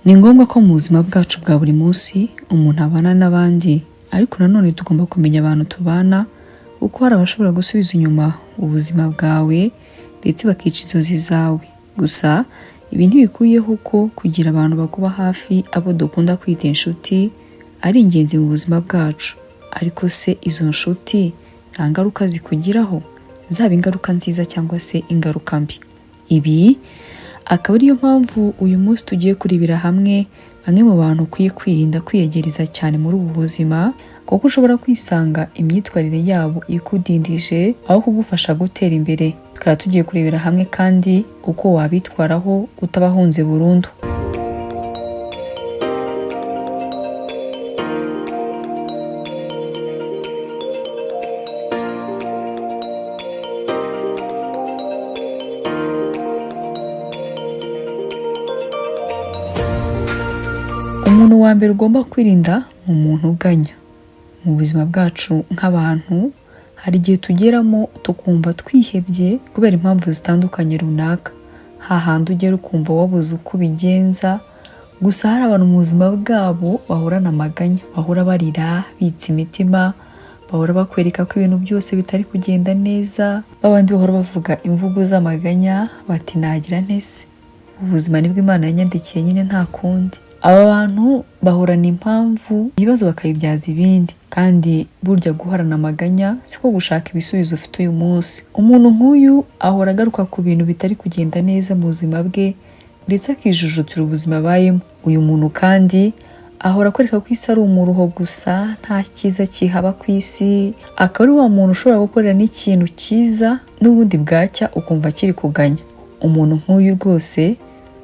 Ni ngombwa ko mu buzima bwacu bwa buri munsi umuntu abana n'abandi, ariko nanone tugomba kumenya abantu tubana kuko hari abashobora gusubiza inyuma ubuzima bwawe ndetse bakica inzozi zawe. Gusa ibi ntibikuyeho ko kugira abantu bakuba hafi, abo dukunda kwita inshuti, ari ingenzi mu buzima bwacu. Ariko se izo nshuti nta ngaruka zikugiraho, zaba ingaruka nziza cyangwa se ingaruka mbi? Ibi akaba ariyo mpamvu uyu munsi tugiye kurebera hamwe bamwe mu bantu ukwiye kwirinda kwiyegereza cyane muri ubu buzima, kuko ushobora kwisanga imyitwarire yabo ikudindije aho kugufasha gutera imbere. Tukaba tugiye kurebera hamwe kandi uko wabitwaraho utabahunze burundu. Umuntu wa mbere ugomba kwirinda ni umuntu uganya. Mu buzima bwacu nk'abantu hari igihe tugeramo tukumva twihebye kubera impamvu zitandukanye runaka. Hahandi ugera ukumva wabuze uko ubigenza. Gusa hari abantu mu buzima bwabo bahorana amaganya, bahora barira, bitsa imitima, bahora bakwereka ko ibintu byose bitari kugenda neza, babandi bahora bavuga imvugo z'amaganya bati nagira ntese. Ubuzima nibwo Imana yanyandikiye nyine nta kundi. Aba bantu bahorana impamvu, ibibazo bakayibyaza ibindi, kandi burya guhorana amaganya siko gushaka ibisubizo ufite uyu munsi. Umuntu nk'uyu ahora agaruka ku bintu bitari kugenda neza mu buzima bwe ndetse akijujutira ubuzima abayemo. Uyu muntu kandi ahora akwereka ko isi ari umuruho gusa, nta cyiza kihaba ku isi. Akaba ari wa muntu ushobora gukorera n'ikintu cyiza n'ubundi bwacya ukumva kiri kuganya. Umuntu nk'uyu rwose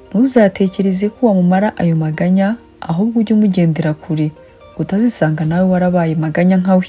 ntuzatekereze ko wamumara ayo maganya, ahubwo ujye umugendera kure utazisanga nawe warabaye maganya nkawe.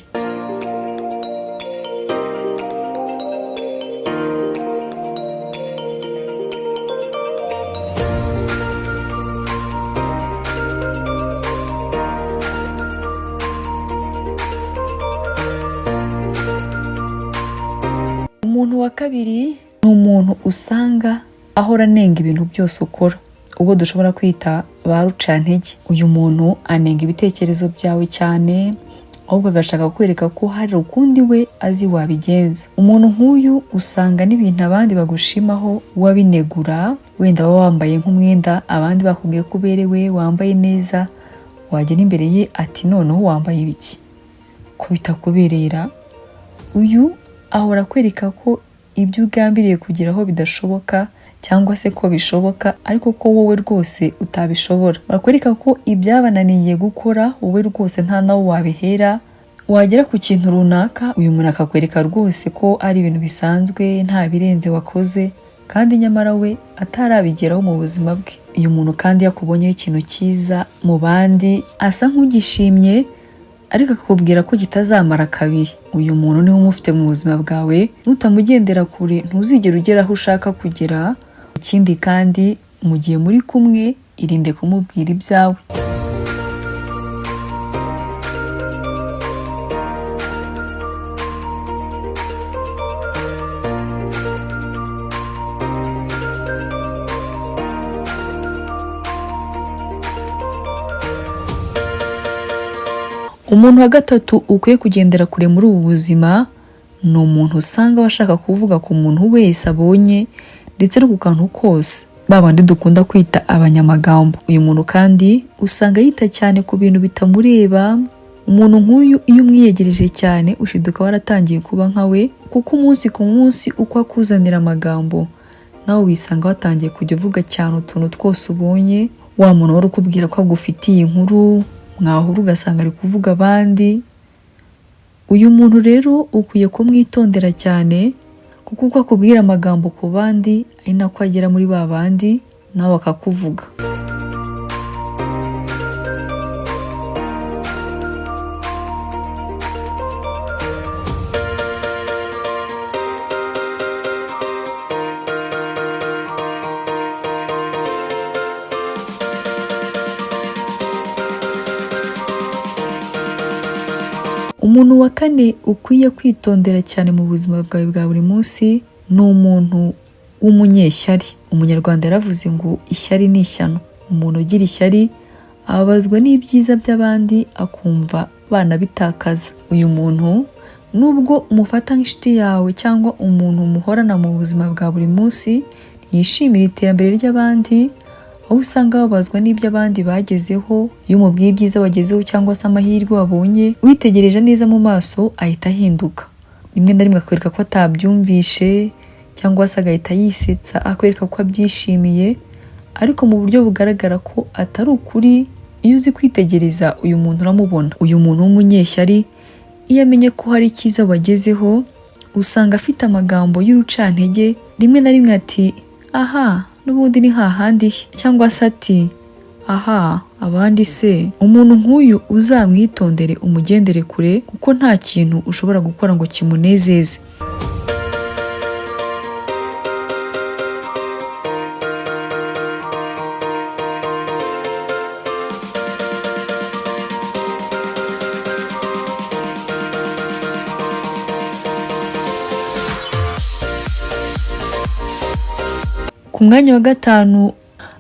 Umuntu wa kabiri ni umuntu usanga ahora anenga ibintu byose ukora, ubwo dushobora kwita ba rucantege. Uyu muntu anenga ibitekerezo byawe cyane, ahubwo agashaka kwereka ko hari ukundi we azi wabigenza. Umuntu nk'uyu usanga n'ibintu abandi bagushimaho wabinegura, wenda baba wambaye nk'umwenda abandi bakubwiye ko uberewe, wambaye neza, wagera imbere ye ati noneho wambaye ibiki ko bitakuberera. Uyu ahora kwereka ko ibyo ugambiriye kugeraho bidashoboka cyangwa se ko bishoboka ariko ko wowe rwose utabishobora. Bakwereka ko ibyabananiye gukora wowe rwose nta nawe wabihera. Wagera ku kintu runaka, uyu muntu akakwereka rwose ko ari ibintu bisanzwe, nta birenze wakoze, kandi nyamara we atarabigeraho mu buzima bwe. Uyu muntu kandi yakubonyeho ikintu cyiza mu bandi asa nk'ugishimye, ariko akakubwira ko kitazamara kabiri. Uyu muntu niwe umufite mu buzima bwawe, nutamugendera kure ntuzigera ugera aho ushaka kugera. Ikindi kandi mu gihe muri kumwe irinde kumubwira ibyawe. Umuntu wa gatatu ukwiye kugendera kure muri ubu buzima ni umuntu usanga bashaka kuvuga ku muntu wese abonye ndetse no ku kantu kose, babandi dukunda kwita abanyamagambo. Uyu muntu kandi usanga yita cyane ku bintu bitamureba. Umuntu nk'uyu iyo umwiyegereje cyane ushiduka waratangiye kuba nkawe, kuko umunsi ku munsi uko akuzanira amagambo nawe wisanga watangiye kujya uvuga cyane utuntu twose ubonye. Wa muntu wari ukubwira ko agufitiye inkuru, mwahura ugasanga ari kuvuga abandi. Uyu muntu rero ukwiye kumwitondera cyane, kuko uko akubwira amagambo ku bandi ari nako agera muri ba bandi nawe akakuvuga. Umuntu wa kane ukwiye kwitondera cyane mu buzima bwawe bwa buri munsi ni umuntu w'umunyeshyari. Umunyarwanda yaravuze ngo ishyari ni ishyano. Umuntu ugira ishyari ababazwa n'ibyiza by'abandi akumva banabitakaza. Uyu muntu nubwo umufata nk'inshuti yawe cyangwa umuntu muhorana mu buzima bwa buri munsi, ntiyishimira iterambere ry'abandi, aho usanga babazwa n'ibyo abandi bagezeho. Iyo umubwiye ibyiza wagezeho cyangwa se amahirwe wabonye, witegereje neza mu maso ahita ahinduka. Rimwe na rimwe akwereka ko atabyumvishe cyangwa se agahita yisetsa akwereka ko abyishimiye, ariko mu buryo bugaragara ko atari ukuri. Iyo uzi kwitegereza uyu muntu uramubona. Uyu muntu w'umunyeshyari iyo amenye ko hari icyiza wagezeho, usanga afite amagambo y'urucantege. Rimwe na rimwe ati aha n'ubundi ni hahandi, cyangwa se ati aha abandi se. Umuntu nk'uyu uzamwitondere umugendere kure, kuko nta kintu ushobora gukora ngo kimunezeze. Ku mwanya wa 5,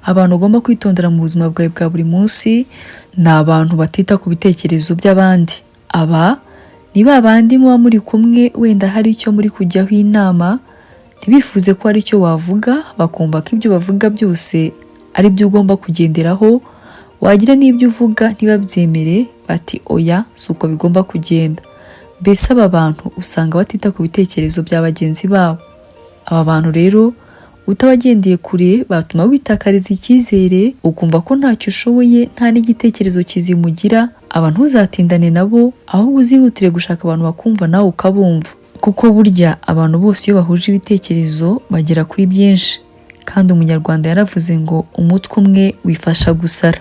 abantu ugomba kwitondera mu buzima bwawe bwa buri munsi ni abantu batita ku bitekerezo by'abandi. Aba ni ba bandi muba muri kumwe, wenda hari icyo muri kujyaho inama, ntibifuze ko hari icyo wavuga, bakumva ko ibyo bavuga byose ari byo ugomba kugenderaho. Wagira n'ibyo uvuga ntibabyemere, bati oya si uko bigomba kugenda. Mbese aba bantu usanga batita ku bitekerezo bya bagenzi babo. Aba bantu rero utabagendeye kure batuma witakariza icyizere, ukumva ko ntacyo ushoboye, nta n'igitekerezo kizimugira. Abantu uzatindane nabo, ahubwo uzihutire gushaka abantu bakumva nawe ukabumva, kuko burya abantu bose iyo bahuje ibitekerezo bagera kuri byinshi. Kandi umunyarwanda yaravuze ngo umutwe umwe wifasha gusara.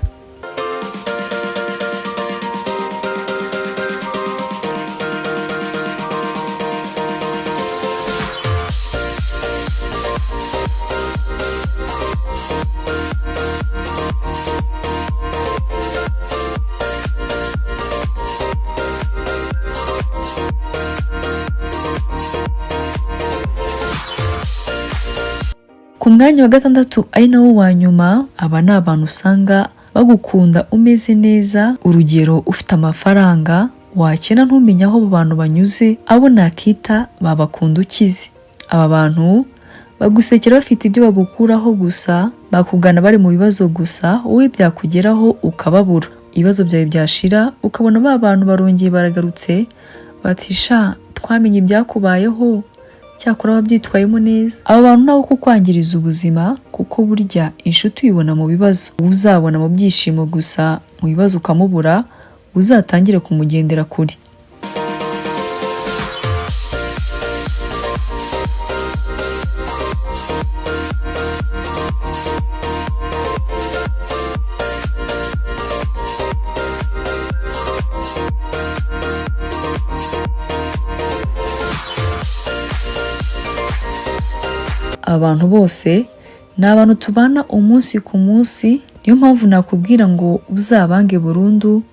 Ku mwanya wa 6 ari nawo wa nyuma, aba ni abantu usanga bagukunda umeze neza. Urugero, ufite amafaranga, wakena ntumenya aho abo bantu banyuze, abo nakita babakunda ukize. Aba bantu bagusekera bafite ibyo bagukuraho gusa, bakugana bari mu bibazo gusa, wowe byakugeraho ukababura. Ibibazo byawe byashira ukabona ba bantu barongeye baragarutse, batisha twamenye ibyakubayeho, cyakora wabyitwayemo neza. Aba bantu nabo kukwangiriza ubuzima, kuko burya inshuti uyibona mu bibazo. Uzabona mu byishimo gusa, mu bibazo ukamubura, uzatangire kumugendera kure. Abantu bose ni abantu tubana umunsi ku munsi, niyo mpamvu nakubwira ngo uzabange burundu.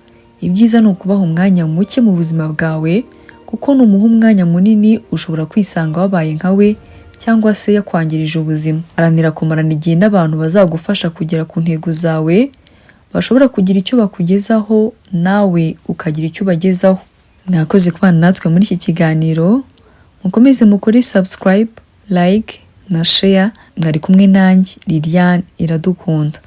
Ibyiza ni ukubaha umwanya muke mu buzima bwawe, kuko numuha umwanya munini ushobora kwisanga wabaye nkawe cyangwa se yakwangirije ubuzima. Haranira kumarana igihe n'abantu bazagufasha kugera ku ntego zawe, bashobora kugira icyo bakugezaho nawe ukagira icyo ubagezaho. Mwakoze kubana natwe muri iki kiganiro, mukomeze mukore subscribe, like na share. Mwari kumwe nanjye Liliane Iradukunda.